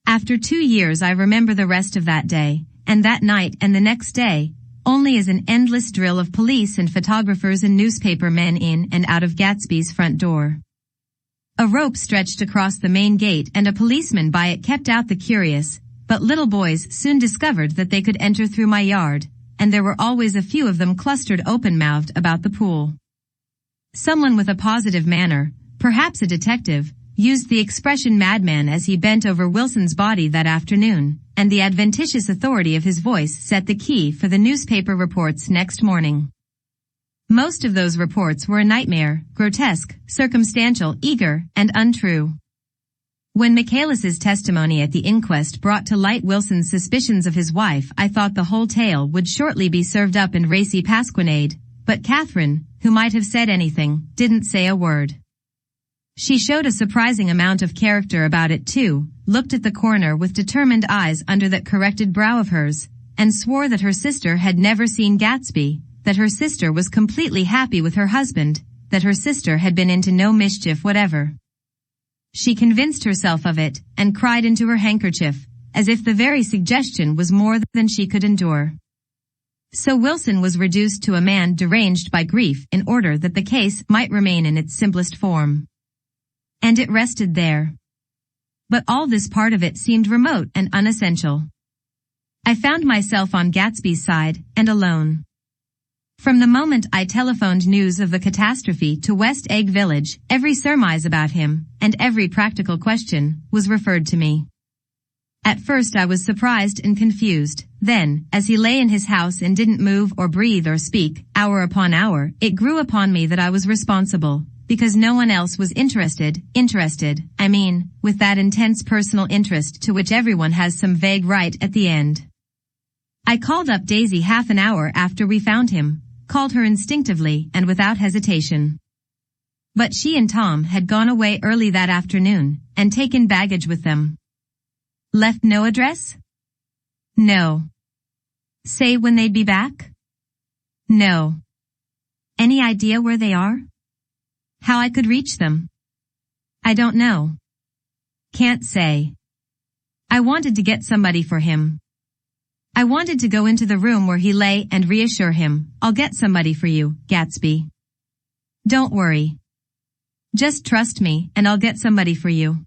After 2 years I remember the rest of that day, and that night and the next day, only as an endless drill of police and photographers and newspaper men in and out of Gatsby's front door. A rope stretched across the main gate and a policeman by it kept out the curious, but little boys soon discovered that they could enter through my yard, and there were always a few of them clustered open-mouthed about the pool. Someone with a positive manner, perhaps a detective, used the expression madman as he bent over Wilson's body that afternoon, and the adventitious authority of his voice set the key for the newspaper reports next morning. Most of those reports were a nightmare, grotesque, circumstantial, eager, and untrue. When Michaelis's testimony at the inquest brought to light Wilson's suspicions of his wife, I thought the whole tale would shortly be served up in racy pasquinade, but Catherine, who might have said anything, didn't say a word. She showed a surprising amount of character about it too, looked at the coroner with determined eyes under that corrected brow of hers, and swore that her sister had never seen Gatsby, that her sister was completely happy with her husband, that her sister had been into no mischief whatever. She convinced herself of it, and cried into her handkerchief, as if the very suggestion was more than she could endure. So Wilson was reduced to a man deranged by grief in order that the case might remain in its simplest form. And it rested there. But all this part of it seemed remote and unessential. I found myself on Gatsby's side, and alone. From the moment I telephoned news of the catastrophe to West Egg Village, every surmise about him, and every practical question, was referred to me. At first I was surprised and confused. Then, as he lay in his house and didn't move or breathe or speak, hour upon hour, it grew upon me that I was responsible, because no one else was interested, with that intense personal interest to which everyone has some vague right at the end. I called up Daisy half an hour after we found him, called her instinctively and without hesitation. But she and Tom had gone away early that afternoon, and taken baggage with them. Left no address? No. Say when they'd be back? No. Any idea where they are? How I could reach them? I don't know. Can't say. I wanted to get somebody for him. I wanted to go into the room where he lay and reassure him, I'll get somebody for you, Gatsby. Don't worry. Just trust me, and I'll get somebody for you.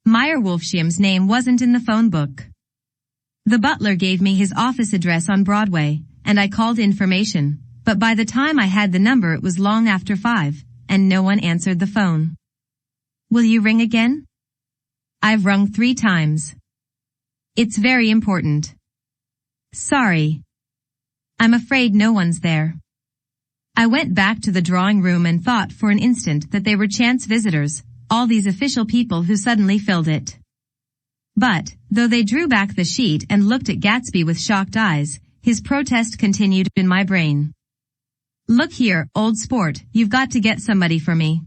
Meyer Wolfshiem's name wasn't in the phone book. The butler gave me his office address on Broadway, and I called information, but by the time I had the number it was long after 5, and no one answered the phone. Will you ring again? I've rung 3 times. It's very important. Sorry. I'm afraid no one's there. I went back to the drawing room and thought for an instant that they were chance visitors, all these official people who suddenly filled it. But, though they drew back the sheet and looked at Gatsby with shocked eyes, his protest continued in my brain. Look here, old sport, you've got to get somebody for me.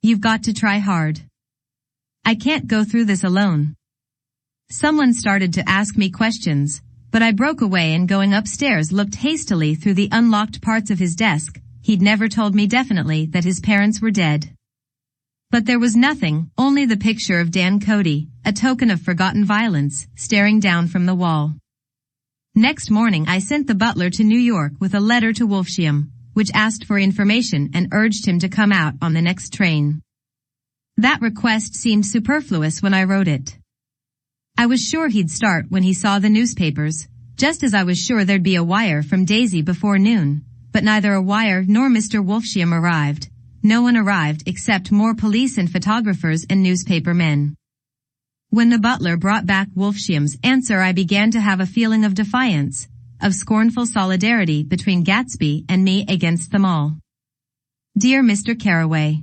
You've got to try hard. I can't go through this alone. Someone started to ask me questions, but I broke away and going upstairs looked hastily through the unlocked parts of his desk. He'd never told me definitely that his parents were dead. But there was nothing, only the picture of Dan Cody, a token of forgotten violence, staring down from the wall. Next morning I sent the butler to New York with a letter to Wolfshiem, which asked for information and urged him to come out on the next train. That request seemed superfluous when I wrote it. I was sure he'd start when he saw the newspapers, just as I was sure there'd be a wire from Daisy before noon, but neither a wire nor Mr. Wolfshiem arrived. No one arrived except more police and photographers and newspaper men. When the butler brought back Wolfshiem's answer I began to have a feeling of defiance, of scornful solidarity between Gatsby and me against them all. Dear Mr. Carraway,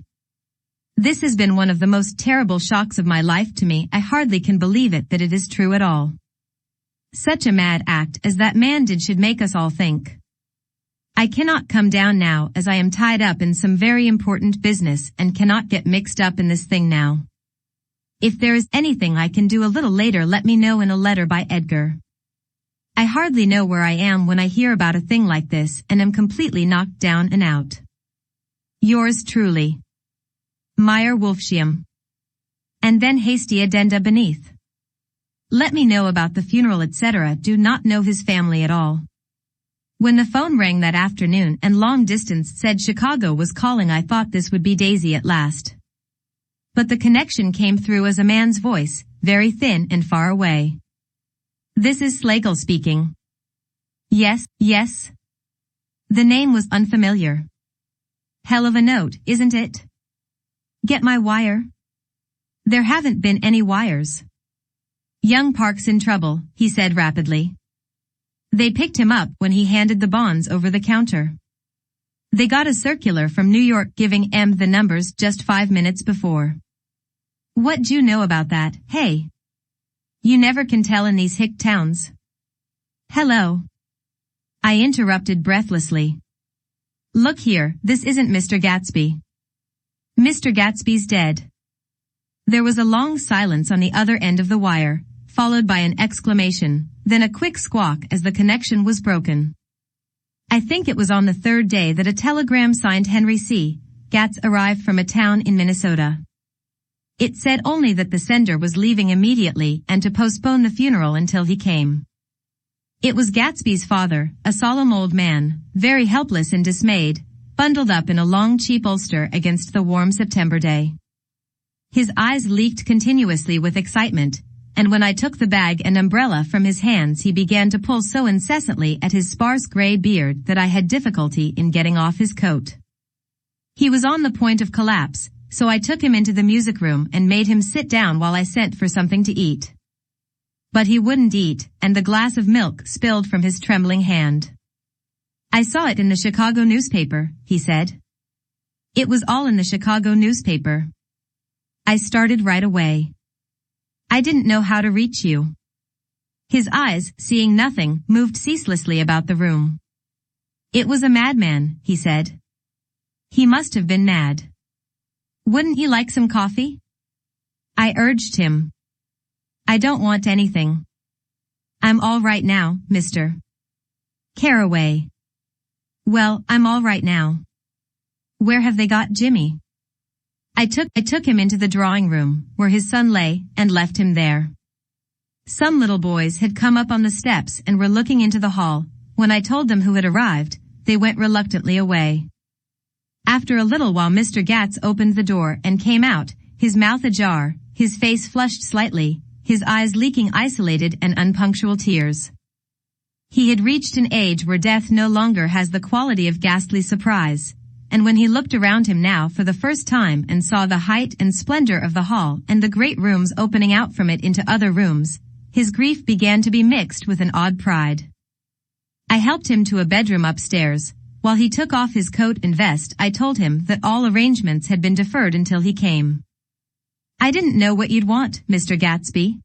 this has been one of the most terrible shocks of my life to me. I hardly can believe it that it is true at all. Such a mad act as that man did should make us all think. I cannot come down now as I am tied up in some very important business and cannot get mixed up in this thing now. If there is anything I can do a little later let me know in a letter by Edgar. I hardly know where I am when I hear about a thing like this and am completely knocked down and out. Yours truly, Meyer Wolfshiem. And then hasty addenda beneath. Let me know about the funeral, etc. Do not know his family at all. When the phone rang that afternoon and long distance said Chicago was calling, I thought this would be Daisy at last. But the connection came through as a man's voice, very thin and far away. This is Slagle speaking. Yes, yes. The name was unfamiliar. Hell of a note, isn't it? Get my wire? There haven't been any wires. Young Park's in trouble, he said rapidly. They picked him up when he handed the bonds over the counter. They got a circular from New York giving M the numbers just 5 minutes before. What'd you know about that, hey? You never can tell in these hick towns. Hello. I interrupted breathlessly. Look here, this isn't Mr. Gatsby. Mr. Gatsby's dead. There was a long silence on the other end of the wire, followed by an exclamation, then a quick squawk as the connection was broken. I think it was on the third day that a telegram signed Henry C. Gats arrived from a town in Minnesota. It said only that the sender was leaving immediately and to postpone the funeral until he came. It was Gatsby's father, a solemn old man, very helpless and dismayed, bundled up in a long cheap ulster against the warm September day. His eyes leaked continuously with excitement, and when I took the bag and umbrella from his hands he began to pull so incessantly at his sparse gray beard that I had difficulty in getting off his coat. He was on the point of collapse, so I took him into the music room and made him sit down while I sent for something to eat. But he wouldn't eat, and the glass of milk spilled from his trembling hand. I saw it in the Chicago newspaper, he said. It was all in the Chicago newspaper. I started right away. I didn't know how to reach you. His eyes, seeing nothing, moved ceaselessly about the room. It was a madman, he said. He must have been mad. Wouldn't you like some coffee? I urged him. I don't want anything. I'm all right now, Mr. Caraway. Well, I'm all right now. Where have they got Jimmy? I took him into the drawing room, where his son lay, and left him there. Some little boys had come up on the steps and were looking into the hall. When I told them who had arrived, they went reluctantly away. After a little while Mr. Gats opened the door and came out, his mouth ajar, his face flushed slightly, his eyes leaking isolated and unpunctual tears. He had reached an age where death no longer has the quality of ghastly surprise, and when he looked around him now for the first time and saw the height and splendor of the hall and the great rooms opening out from it into other rooms, his grief began to be mixed with an odd pride. I helped him to a bedroom upstairs. While he took off his coat and vest, I told him that all arrangements had been deferred until he came. I didn't know what you'd want, Mr. Gatsby.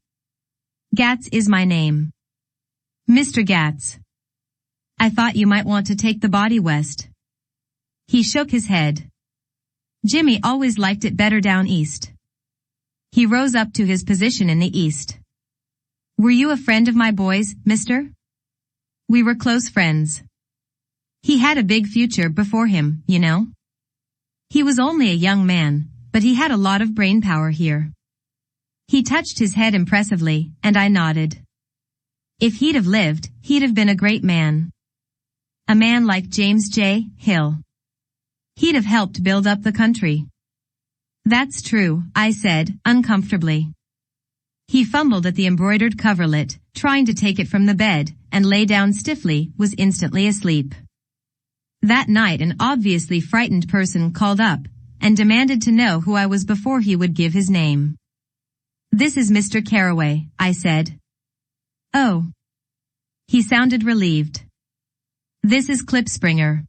Gats is my name. Mr. Gats. I thought you might want to take the body west. He shook his head. Jimmy always liked it better down east. He rose up to his position in the east. Were you a friend of my boy's, mister? We were close friends. He had a big future before him, you know. He was only a young man, but he had a lot of brain power here. He touched his head impressively, and I nodded. If he'd have lived, he'd have been a great man. A man like James J. Hill. He'd have helped build up the country. That's true, I said, uncomfortably. He fumbled at the embroidered coverlet, trying to take it from the bed, and lay down stiffly, was instantly asleep. That night an obviously frightened person called up, and demanded to know who I was before he would give his name. This is Mr. Caraway, I said. Oh. He sounded relieved. This is Klipspringer.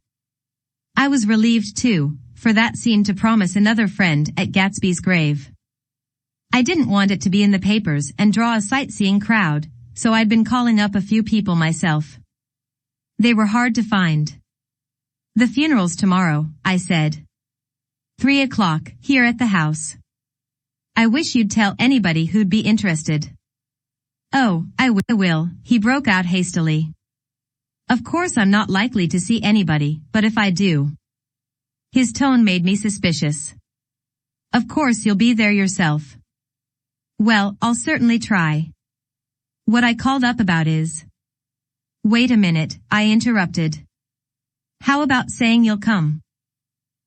I was relieved too, for that seemed to promise another friend at Gatsby's grave. I didn't want it to be in the papers and draw a sightseeing crowd, so I'd been calling up a few people myself. They were hard to find. The funeral's tomorrow, I said. 3 o'clock, here at the house. I wish you'd tell anybody who'd be interested. Oh, I will, he broke out hastily. Of course I'm not likely to see anybody, but if I do. His tone made me suspicious. Of course you'll be there yourself. Well, I'll certainly try. What I called up about is... Wait a minute, I interrupted. How about saying you'll come?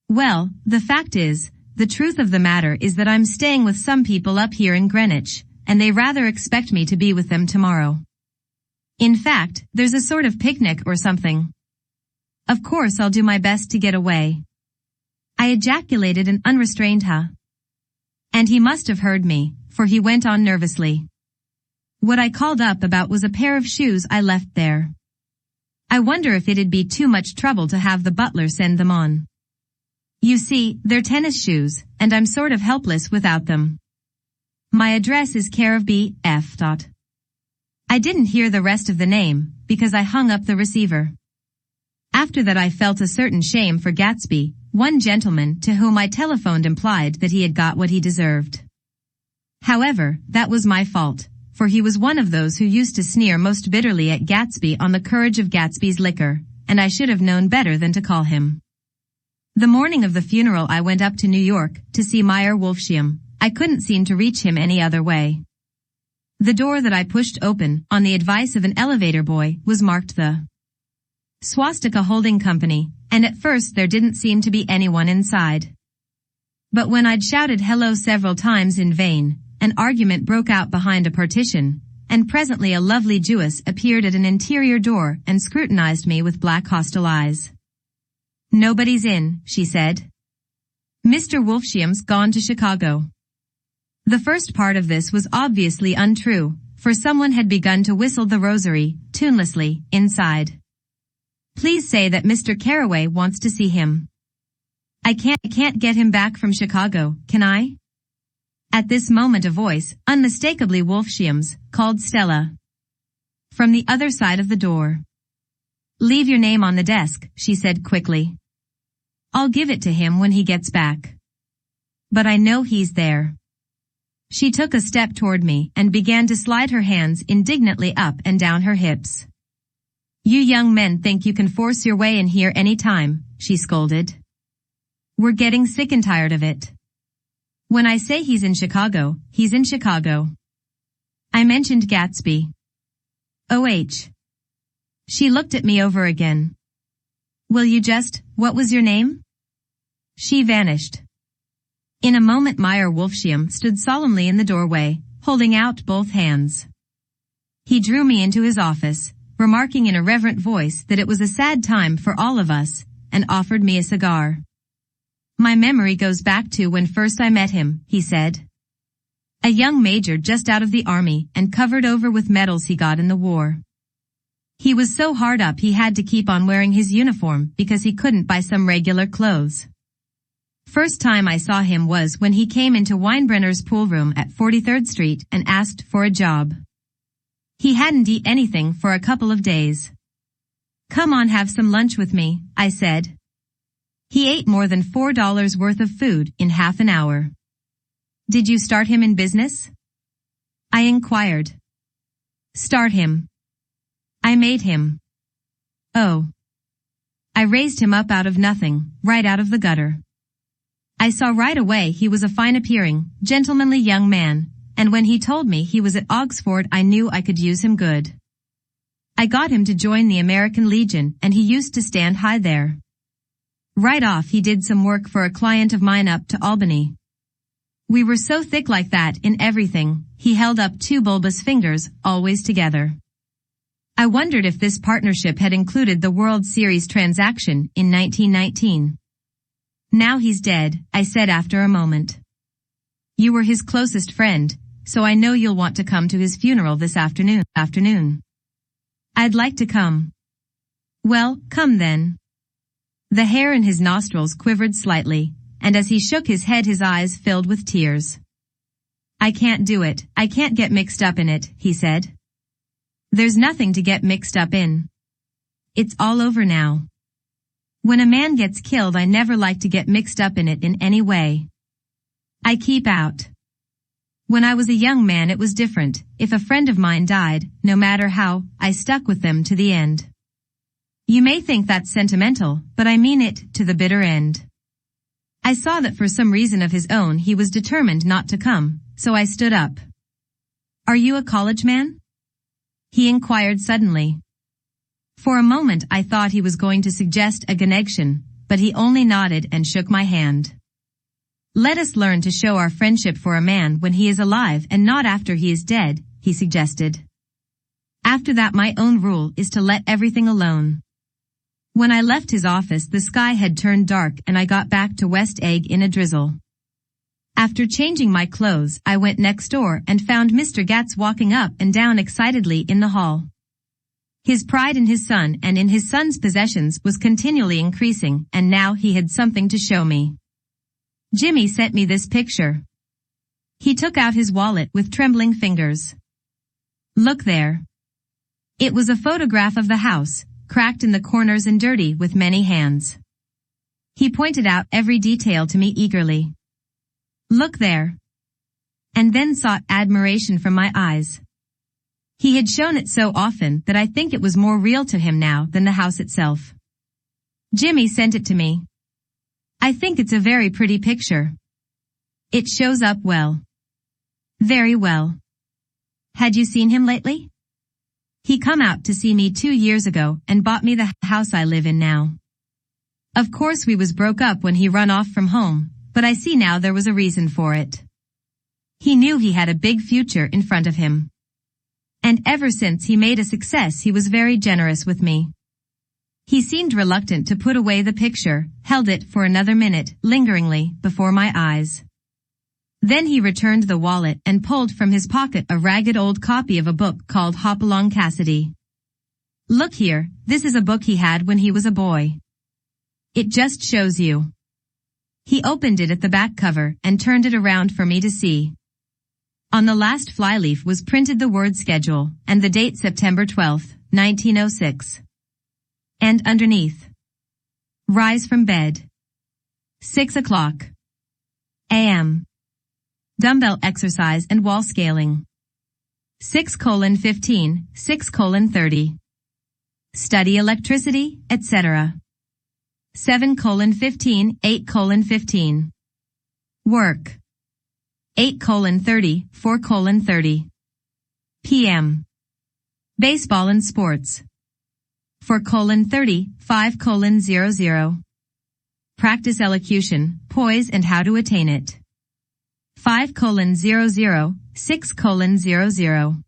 Well, the fact is, the truth of the matter is that I'm staying with some people up here in Greenwich, and they rather expect me to be with them tomorrow. In fact, there's a sort of picnic or something. Of course I'll do my best to get away. I ejaculated an unrestrained huh. And he must have heard me, for he went on nervously. What I called up about was a pair of shoes I left there. I wonder if it'd be too much trouble to have the butler send them on. You see, they're tennis shoes, and I'm sort of helpless without them. My address is care of B.F. I didn't hear the rest of the name, because I hung up the receiver. After that I felt a certain shame for Gatsby. One gentleman to whom I telephoned implied that he had got what he deserved. However, that was my fault, for he was one of those who used to sneer most bitterly at Gatsby on the courage of Gatsby's liquor, and I should have known better than to call him. The morning of the funeral I went up to New York to see Meyer Wolfsheim. I couldn't seem to reach him any other way. The door that I pushed open, on the advice of an elevator boy, was marked the Swastika Holding Company, and at first there didn't seem to be anyone inside. But when I'd shouted hello several times in vain, an argument broke out behind a partition, and presently a lovely Jewess appeared at an interior door and scrutinized me with black hostile eyes. Nobody's in, she said. Mr. Wolfsheim's gone to Chicago. The first part of this was obviously untrue, for someone had begun to whistle the rosary, tunelessly, inside. Please say that Mr. Carraway wants to see him. I can't get him back from Chicago, can I? At this moment a voice, unmistakably Wolfsheim's, called Stella. From the other side of the door. Leave your name on the desk, she said quickly. I'll give it to him when he gets back. But I know he's there. She took a step toward me and began to slide her hands indignantly up and down her hips. You young men think you can force your way in here any time, she scolded. We're getting sick and tired of it. When I say he's in Chicago, he's in Chicago. I mentioned Gatsby. O.H. She looked at me over again. Will you what was your name? She vanished. In a moment Meyer Wolfsheim stood solemnly in the doorway, holding out both hands. He drew me into his office, remarking in a reverent voice that it was a sad time for all of us, and offered me a cigar. My memory goes back to when first I met him, he said. A young major just out of the army and covered over with medals he got in the war. He was so hard up he had to keep on wearing his uniform because he couldn't buy some regular clothes. First time I saw him was when he came into Weinbrenner's pool room at 43rd Street and asked for a job. He hadn't eaten anything for a couple of days. Come on, have some lunch with me, I said. He ate more than $4 worth of food in half an hour. Did you start him in business? I inquired. Start him. I made him. Oh. I raised him up out of nothing, right out of the gutter. I saw right away he was a fine-appearing, gentlemanly young man, and when he told me he was at Oxford I knew I could use him good. I got him to join the American Legion and he used to stand high there. Right off he did some work for a client of mine up to Albany. We were so thick like that in everything, he held up two bulbous fingers, always together. I wondered if this partnership had included the World Series transaction in 1919. Now he's dead, I said after a moment. You were his closest friend, so I know you'll want to come to his funeral this afternoon. I'd like to come. Well, come then. The hair in his nostrils quivered slightly, and as he shook his head his eyes filled with tears. I can't do it, I can't get mixed up in it, he said. There's nothing to get mixed up in. It's all over now. When a man gets killed I never like to get mixed up in it in any way. I keep out. When I was a young man it was different. If a friend of mine died, no matter how, I stuck with them to the end. You may think that's sentimental, but I mean it, to the bitter end. I saw that for some reason of his own he was determined not to come, so I stood up. Are you a college man? he inquired suddenly. For a moment I thought he was going to suggest a connection, but he only nodded and shook my hand. Let us learn to show our friendship for a man when he is alive and not after he is dead, he suggested. After that my own rule is to let everything alone. When I left his office the sky had turned dark and I got back to West Egg in a drizzle. After changing my clothes, I went next door and found Mr. Gats walking up and down excitedly in the hall. His pride in his son and in his son's possessions was continually increasing, and now he had something to show me. Jimmy sent me this picture. He took out his wallet with trembling fingers. Look there. It was a photograph of the house, cracked in the corners and dirty with many hands. He pointed out every detail to me eagerly. Look there. And then sought admiration from my eyes. He had shown it so often that I think it was more real to him now than the house itself. Jimmy sent it to me. I think it's a very pretty picture. It shows up well. Very well. Had you seen him lately? He come out to see me 2 years ago and bought me the house I live in now. Of course we was broke up when he run off from home, but I see now there was a reason for it. He knew he had a big future in front of him. And ever since he made a success he was very generous with me. He seemed reluctant to put away the picture, held it for another minute, lingeringly, before my eyes. Then he returned the wallet and pulled from his pocket a ragged old copy of a book called Hopalong Cassidy. Look here, this is a book he had when he was a boy. It just shows you. He opened it at the back cover and turned it around for me to see. On the last flyleaf was printed the word schedule, and the date September 12th, 1906. And underneath. Rise from bed. 6 o'clock. a.m. Dumbbell exercise and wall scaling. 6:15, 6:30. Study electricity, etc. 7:15, 8:15. Work. 8:30, 4:30. p.m. Baseball and sports. 4:30, 5:00. Practice elocution, poise and how to attain it. 5:00, 6:00.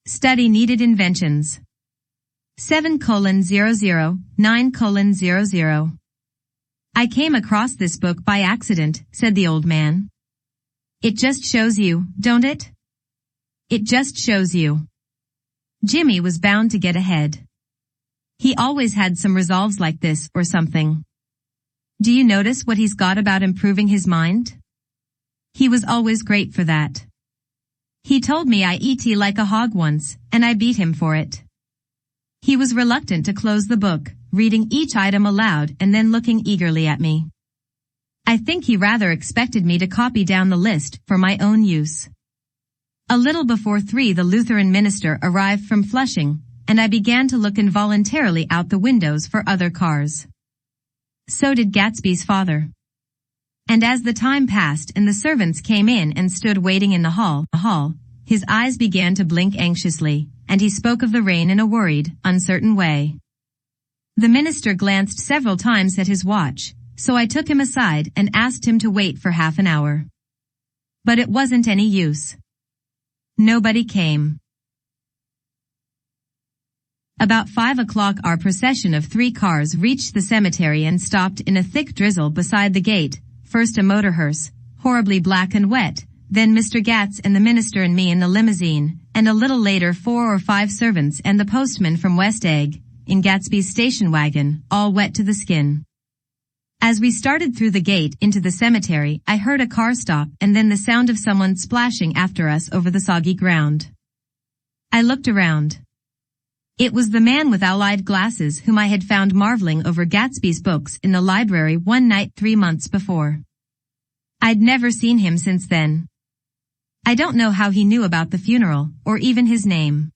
Study needed inventions. 7:00, 9:00. I came across this book by accident, said the old man. It just shows you, don't it? It just shows you. Jimmy was bound to get ahead. He always had some resolves like this or something. Do you notice what he's got about improving his mind? He was always great for that. He told me I eat like a hog once, and I beat him for it. He was reluctant to close the book, reading each item aloud and then looking eagerly at me. I think he rather expected me to copy down the list for my own use. A little before 3 the Lutheran minister arrived from Flushing, and I began to look involuntarily out the windows for other cars. So did Gatsby's father. And as the time passed and the servants came in and stood waiting in the hall, his eyes began to blink anxiously, and he spoke of the rain in a worried, uncertain way. The minister glanced several times at his watch, so I took him aside and asked him to wait for half an hour. But it wasn't any use. Nobody came. About 5 o'clock our procession of 3 cars reached the cemetery and stopped in a thick drizzle beside the gate, first a motor hearse, horribly black and wet, then Mr. Gats and the minister and me in the limousine, and a little later 4 or 5 servants and the postman from West Egg, in Gatsby's station wagon, all wet to the skin. As we started through the gate into the cemetery, I heard a car stop and then the sound of someone splashing after us over the soggy ground. I looked around. It was the man with allied glasses whom I had found marveling over Gatsby's books in the library one night 3 months before. I'd never seen him since then. I don't know how he knew about the funeral, or even his name.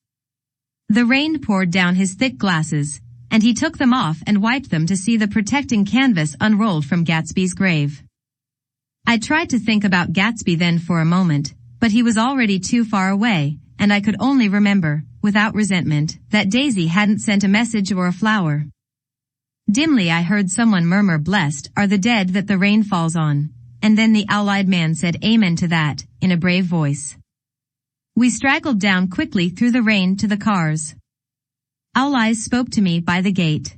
The rain poured down his thick glasses, and he took them off and wiped them to see the protecting canvas unrolled from Gatsby's grave. I tried to think about Gatsby then for a moment, but he was already too far away, and I could only remember, without resentment, that Daisy hadn't sent a message or a flower. Dimly I heard someone murmur, "Blessed are the dead that the rain falls on," and then the owl-eyed man said amen to that, in a brave voice. We straggled down quickly through the rain to the cars. Owl Eyes spoke to me by the gate.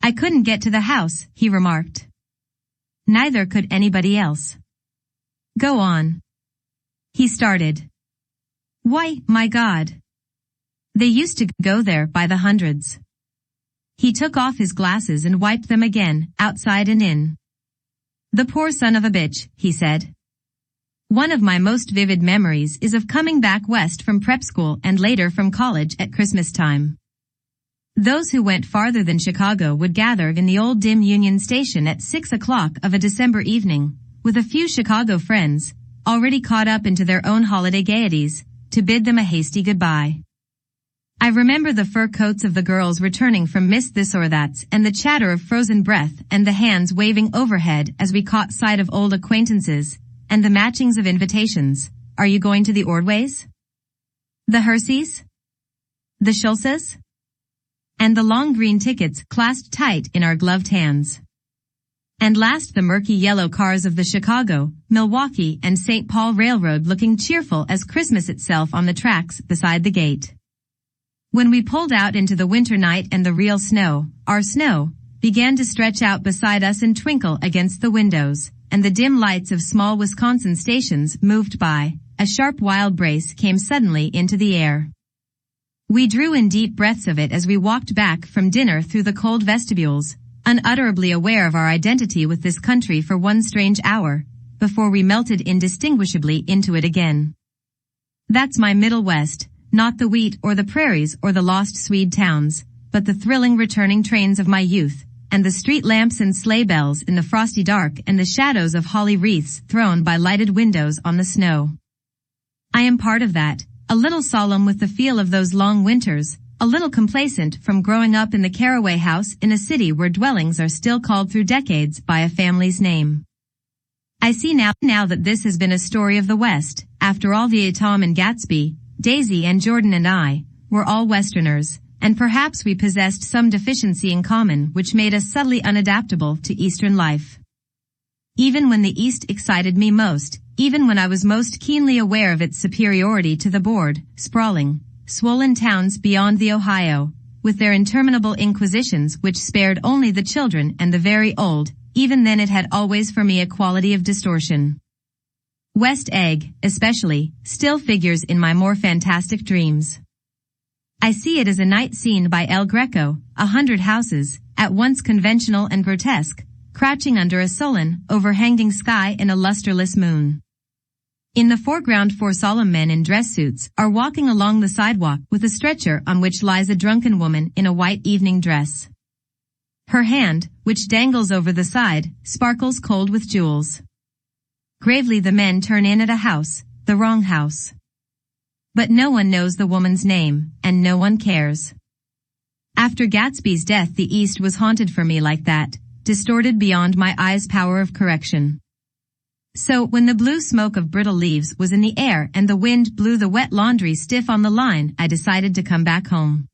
"I couldn't get to the house," he remarked. Neither could anybody else. "Go on," he started. "Why, my God. They used to go there by the hundreds." He took off his glasses and wiped them again, outside and in. "The poor son of a bitch," he said. One of my most vivid memories is of coming back west from prep school and later from college at Christmas time. Those who went farther than Chicago would gather in the old dim Union Station at 6 o'clock of a December evening, with a few Chicago friends, already caught up into their own holiday gaieties, to bid them a hasty goodbye. I remember the fur coats of the girls returning from Miss This or That's and the chatter of frozen breath and the hands waving overhead as we caught sight of old acquaintances, and the matchings of invitations. "Are you going to the Ordways? The Herseys? The Schultzes?" And the long green tickets clasped tight in our gloved hands. And last the murky yellow cars of the Chicago, Milwaukee and St. Paul Railroad looking cheerful as Christmas itself on the tracks beside the gate. When we pulled out into the winter night and the real snow, our snow, began to stretch out beside us and twinkle against the windows, and the dim lights of small Wisconsin stations moved by, a sharp wild brace came suddenly into the air. We drew in deep breaths of it as we walked back from dinner through the cold vestibules, unutterably aware of our identity with this country for one strange hour, before we melted indistinguishably into it again. That's my Middle West, not the wheat or the prairies or the lost Swede towns, but the thrilling returning trains of my youth, and the street lamps and sleigh bells in the frosty dark and the shadows of holly wreaths thrown by lighted windows on the snow. I am part of that, a little solemn with the feel of those long winters, a little complacent from growing up in the Caraway house in a city where dwellings are still called through decades by a family's name. I see now that this has been a story of the West. After all, the Tom and Gatsby, Daisy and Jordan and I, were all Westerners, and perhaps we possessed some deficiency in common which made us subtly unadaptable to Eastern life. Even when the East excited me most, even when I was most keenly aware of its superiority to the bored, sprawling, swollen towns beyond the Ohio, with their interminable inquisitions which spared only the children and the very old, even then it had always for me a quality of distortion. West Egg, especially, still figures in my more fantastic dreams. I see it as a night scene by El Greco, 100 houses, at once conventional and grotesque, crouching under a sullen, overhanging sky and a lusterless moon. In the foreground 4 solemn men in dress suits are walking along the sidewalk with a stretcher on which lies a drunken woman in a white evening dress. Her hand, which dangles over the side, sparkles cold with jewels. Gravely the men turn in at a house, the wrong house. But no one knows the woman's name, and no one cares. After Gatsby's death the East was haunted for me like that, distorted beyond my eyes' power of correction. So, when the blue smoke of brittle leaves was in the air and the wind blew the wet laundry stiff on the line, I decided to come back home.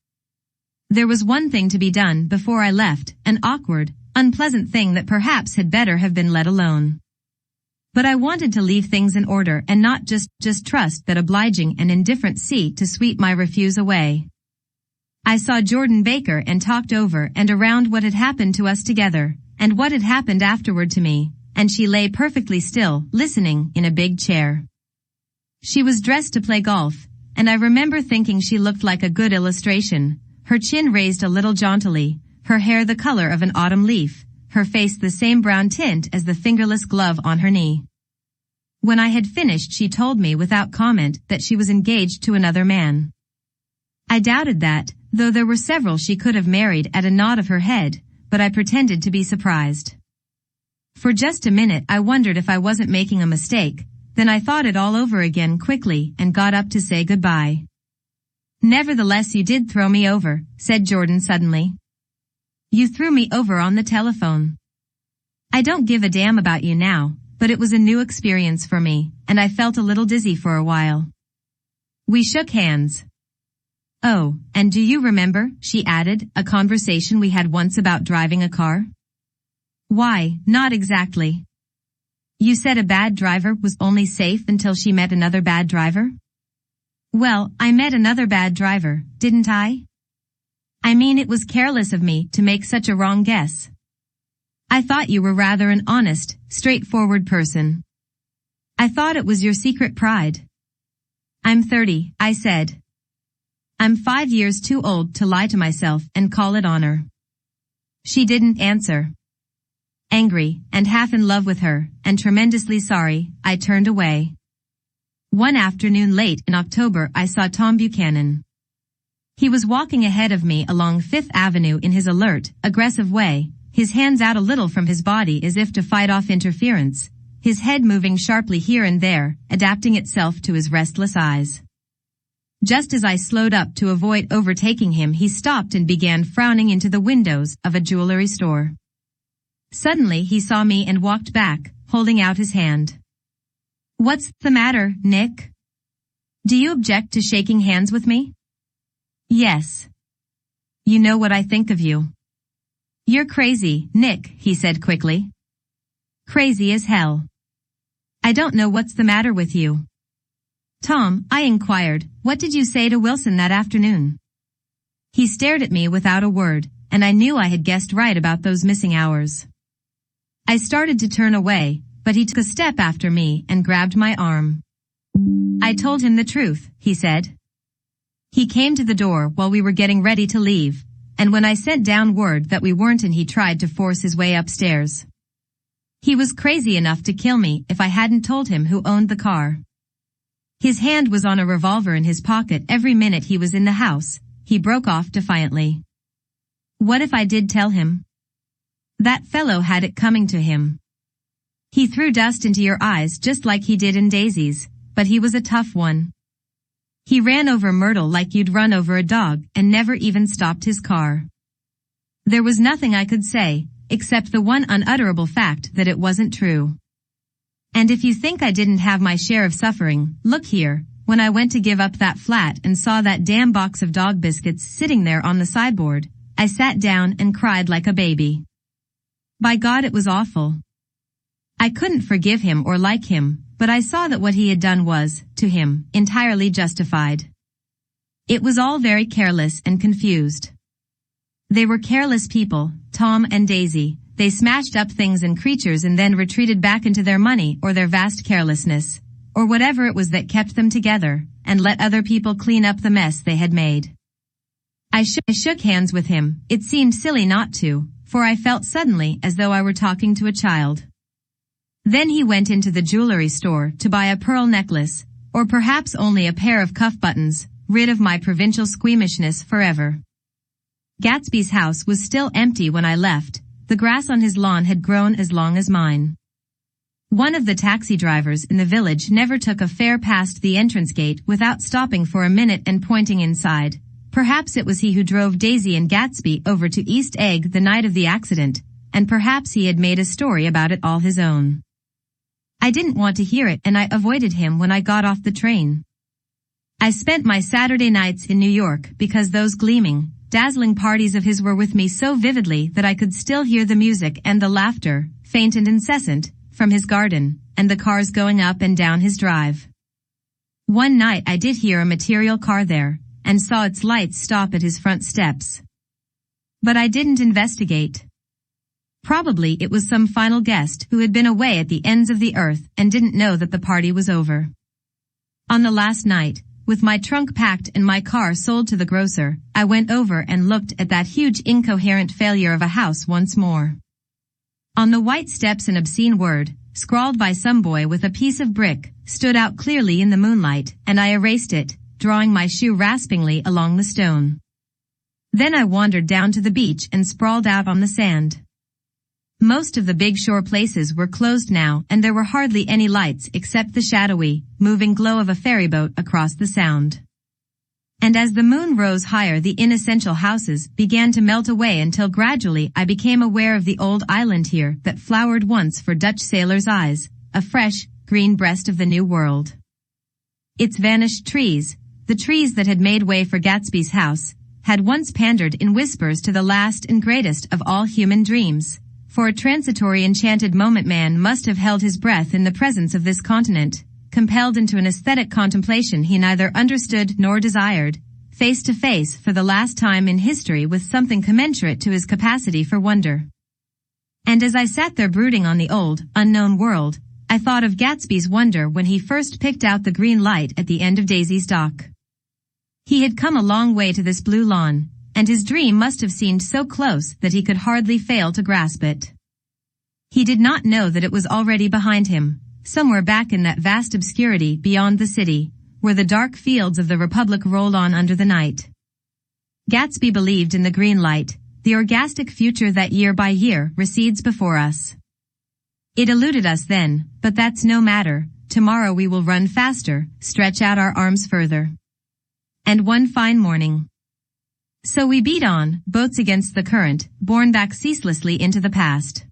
There was one thing to be done before I left, an awkward, unpleasant thing that perhaps had better have been let alone. But I wanted to leave things in order and not just trust that obliging and indifferent sea to sweep my refuse away. I saw Jordan Baker and talked over and around what had happened to us together, and what had happened afterward to me, and she lay perfectly still, listening, in a big chair. She was dressed to play golf, and I remember thinking she looked like a good illustration, her chin raised a little jauntily, her hair the color of an autumn leaf, her face the same brown tint as the fingerless glove on her knee. When I had finished she told me without comment that she was engaged to another man. I doubted that, though there were several she could have married at a nod of her head, but I pretended to be surprised. For just a minute I wondered if I wasn't making a mistake, then I thought it all over again quickly and got up to say goodbye. "Nevertheless you did throw me over," said Jordan suddenly. "You threw me over on the telephone. I don't give a damn about you now, but it was a new experience for me, and I felt a little dizzy for a while." We shook hands. Oh, and do you remember, she added, a conversation we had once about driving a car? Why, not exactly. You said a bad driver was only safe until she met another bad driver? Well, I met another bad driver, didn't I? I mean, it was careless of me to make such a wrong guess. I thought you were rather an honest, straightforward person. I thought it was your secret pride. I'm 30, I said. I'm 5 years too old to lie to myself and call it honor. She didn't answer. Angry, and half in love with her, and tremendously sorry, I turned away. One afternoon late in October I saw Tom Buchanan. He was walking ahead of me along Fifth Avenue in his alert, aggressive way, his hands out a little from his body as if to fight off interference, his head moving sharply here and there, adapting itself to his restless eyes. Just as I slowed up to avoid overtaking him, he stopped and began frowning into the windows of a jewelry store. Suddenly he saw me and walked back, holding out his hand. What's the matter, Nick? Do you object to shaking hands with me? Yes. You know what I think of you. You're crazy, Nick, he said quickly. Crazy as hell. I don't know what's the matter with you. Tom, I inquired, what did you say to Wilson that afternoon? He stared at me without a word, and I knew I had guessed right about those missing hours. I started to turn away, but he took a step after me and grabbed my arm. I told him the truth, he said. He came to the door while we were getting ready to leave, and when I sent down word that we weren't in, he tried to force his way upstairs. He was crazy enough to kill me if I hadn't told him who owned the car. His hand was on a revolver in his pocket every minute he was in the house, he broke off defiantly. What if I did tell him? That fellow had it coming to him. He threw dust into your eyes just like he did in Daisy's, but he was a tough one. He ran over Myrtle like you'd run over a dog and never even stopped his car. There was nothing I could say, except the one unutterable fact that it wasn't true. And if you think I didn't have my share of suffering, look here, when I went to give up that flat and saw that damn box of dog biscuits sitting there on the sideboard, I sat down and cried like a baby. By God, it was awful. I couldn't forgive him or like him, but I saw that what he had done was, to him, entirely justified. It was all very careless and confused. They were careless people, Tom and Daisy. They smashed up things and creatures and then retreated back into their money or their vast carelessness, or whatever it was that kept them together, and let other people clean up the mess they had made. I shook hands with him. It seemed silly not to, for I felt suddenly as though I were talking to a child. Then he went into the jewelry store to buy a pearl necklace, or perhaps only a pair of cuff buttons, rid of my provincial squeamishness forever. Gatsby's house was still empty when I left. The grass on his lawn had grown as long as mine. One of the taxi drivers in the village never took a fare past the entrance gate without stopping for a minute and pointing inside. Perhaps it was he who drove Daisy and Gatsby over to East Egg the night of the accident, and perhaps he had made a story about it all his own. I didn't want to hear it, and I avoided him when I got off the train. I spent my Saturday nights in New York because those gleaming, dazzling parties of his were with me so vividly that I could still hear the music and the laughter, faint and incessant, from his garden, and the cars going up and down his drive. One night I did hear a material car there, and saw its lights stop at his front steps. But I didn't investigate. Probably it was some final guest who had been away at the ends of the earth and didn't know that the party was over. On the last night, with my trunk packed and my car sold to the grocer, I went over and looked at that huge incoherent failure of a house once more. On the white steps an obscene word, scrawled by some boy with a piece of brick, stood out clearly in the moonlight, and I erased it, drawing my shoe raspingly along the stone. Then I wandered down to the beach and sprawled out on the sand. Most of the big shore places were closed now, and there were hardly any lights except the shadowy, moving glow of a ferryboat across the sound. And as the moon rose higher, the inessential houses began to melt away until gradually I became aware of the old island here that flowered once for Dutch sailors' eyes, a fresh, green breast of the new world. Its vanished trees, The trees that had made way for Gatsby's house had once pandered in whispers to the last and greatest of all human dreams. For a transitory enchanted moment man must have held his breath in the presence of this continent, compelled into an aesthetic contemplation he neither understood nor desired, face to face for the last time in history with something commensurate to his capacity for wonder. And as I sat there brooding on the old, unknown world, I thought of Gatsby's wonder when he first picked out the green light at the end of Daisy's dock. He had come a long way to this blue lawn, and his dream must have seemed so close that he could hardly fail to grasp it. He did not know that it was already behind him, somewhere back in that vast obscurity beyond the city, where the dark fields of the Republic rolled on under the night. Gatsby believed in the green light, the orgastic future that year by year recedes before us. It eluded us then, but that's no matter. Tomorrow we will run faster, stretch out our arms further. And one fine morning. So we beat on, boats against the current, borne back ceaselessly into the past.